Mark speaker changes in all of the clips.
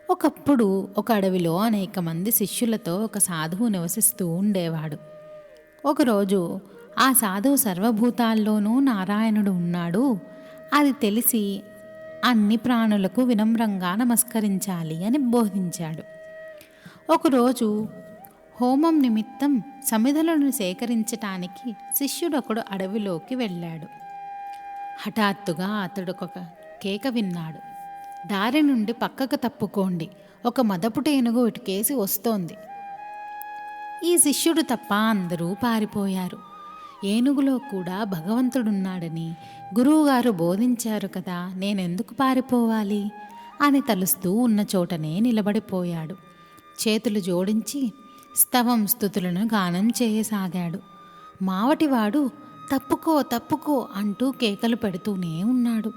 Speaker 1: ఒకప్పుడు ఒక అడవిలో అనేక మంది శిష్యులతో ఒక సాధువు నివసిస్తూ ఉండేవాడు. ఒకరోజు ఆ సాధువు సర్వభూతాల్లోనూ నారాయణుడు ఉన్నాడు, అది తెలిసి అన్ని ప్రాణులకు వినమ్రంగా నమస్కరించాలి అని బోధించాడు. ఒకరోజు హోమం నిమిత్తం సమిధలను సేకరించటానికి శిష్యుడొకడు అడవిలోకి వెళ్ళాడు. హఠాత్తుగా అతడొక కేక విన్నాడు. దారి నుండి పక్కకు తప్పుకోండి, ఒక మదపుట ఏనుగు ఇటుకేసి వస్తోంది. ఈ శిష్యుడు తప్ప అందరూ పారిపోయారు. ఏనుగులో కూడా భగవంతుడున్నాడని గురువుగారు బోధించారు కదా, నేనెందుకు పారిపోవాలి అని తలుస్తూ ఉన్న చోటనే నిలబడిపోయాడు. చేతులు జోడించి స్తవం స్తుతులను గానం చేయసాగాడు. మావటివాడు తప్పుకో తప్పుకో అంటూ కేకలు పెడుతూనే ఉన్నాడు.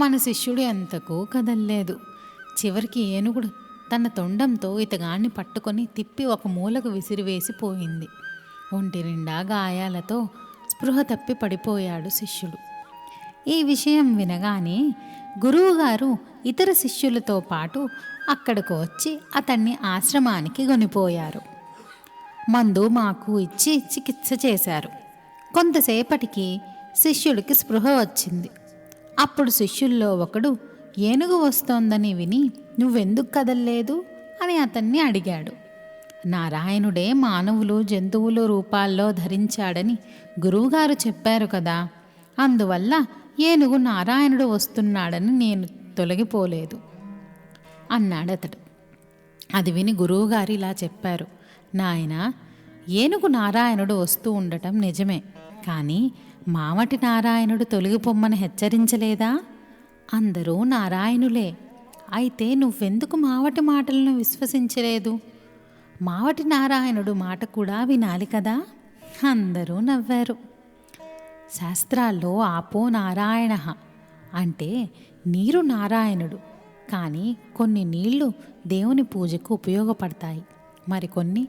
Speaker 1: మన శిష్యుడు ఎంతకూ కదల్లేదు. చివరికి ఏనుగుడు తన తొండంతో ఇతగాన్ని పట్టుకొని తిప్పి ఒక మూలకు విసిరివేసిపోయింది. ఒంటి నిండా గాయాలతో స్పృహ తప్పి పడిపోయాడు శిష్యుడు. ఈ విషయం వినగానే గురువుగారు ఇతర శిష్యులతో పాటు అక్కడికి వచ్చి అతన్ని ఆశ్రమానికి కొనిపోయారు. మందు మాకు ఇచ్చి చికిత్స చేశారు. కొంతసేపటికి శిష్యుడికి స్పృహ వచ్చింది. అప్పుడు శిష్యుల్లో ఒకడు ఏనుగు వస్తోందని విని నువ్వెందుకు కదల్లేదు అని అతన్ని అడిగాడు. నారాయణుడే మానవులు జంతువుల రూపాల్లో ధరించాడని గురువుగారు చెప్పారు కదా, అందువల్ల ఏనుగు నారాయణుడు వస్తున్నాడని నేను తొలగిపోలేదు అన్నాడతడు. అది విని గురువుగారు ఇలా చెప్పారు, నాయనా, ఏనుగు నారాయణుడు వస్తూ ఉండటం నిజమే, కానీ మావటి నారాయణుడు తొలగిపోమ్మని హెచ్చరించలేదా? అందరూ నారాయణులే. అయితే నువ్వెందుకు మావటి మాటలను విశ్వసించలేదు? మావటి నారాయణుడు మాట కూడా వినాలి కదా. అందరూ నవ్వారు. శాస్త్రాల్లో ఆపో నారాయణ అంటే నీరు నారాయణుడు, కానీ కొన్ని నీళ్లు దేవుని పూజకు ఉపయోగపడతాయి, మరికొన్ని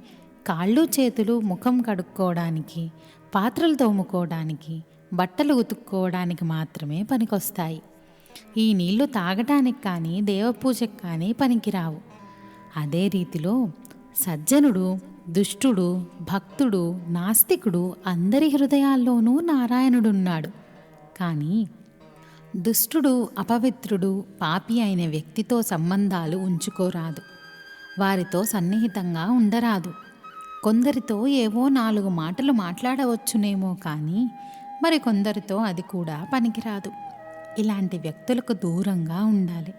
Speaker 1: కాళ్ళు చేతులు ముఖం కడుక్కోవడానికి, పాత్రలు తోముకోవడానికి, బట్టలు ఉతుక్కోవడానికి మాత్రమే పనికొస్తాయి. ఈ నీళ్లు తాగటానికి కానీ దేవపూజకు కానీ పనికిరావు. అదే రీతిలో సజ్జనుడు, దుష్టుడు, భక్తుడు, నాస్తికుడు అందరి హృదయాల్లోనూ నారాయణుడున్నాడు. కానీ దుష్టుడు, అపవిత్రుడు, పాపి అయిన వ్యక్తితో సంబంధాలు ఉంచుకోరాదు, వారితో సన్నిహితంగా ఉండరాదు. కొందరితో ఏవో 4 మాటలు మాట్లాడవచ్చునేమో కానీ మరికొందరితో అది కూడా పనికిరాదు. ఇలాంటి వ్యక్తులకు దూరంగా ఉండాలి.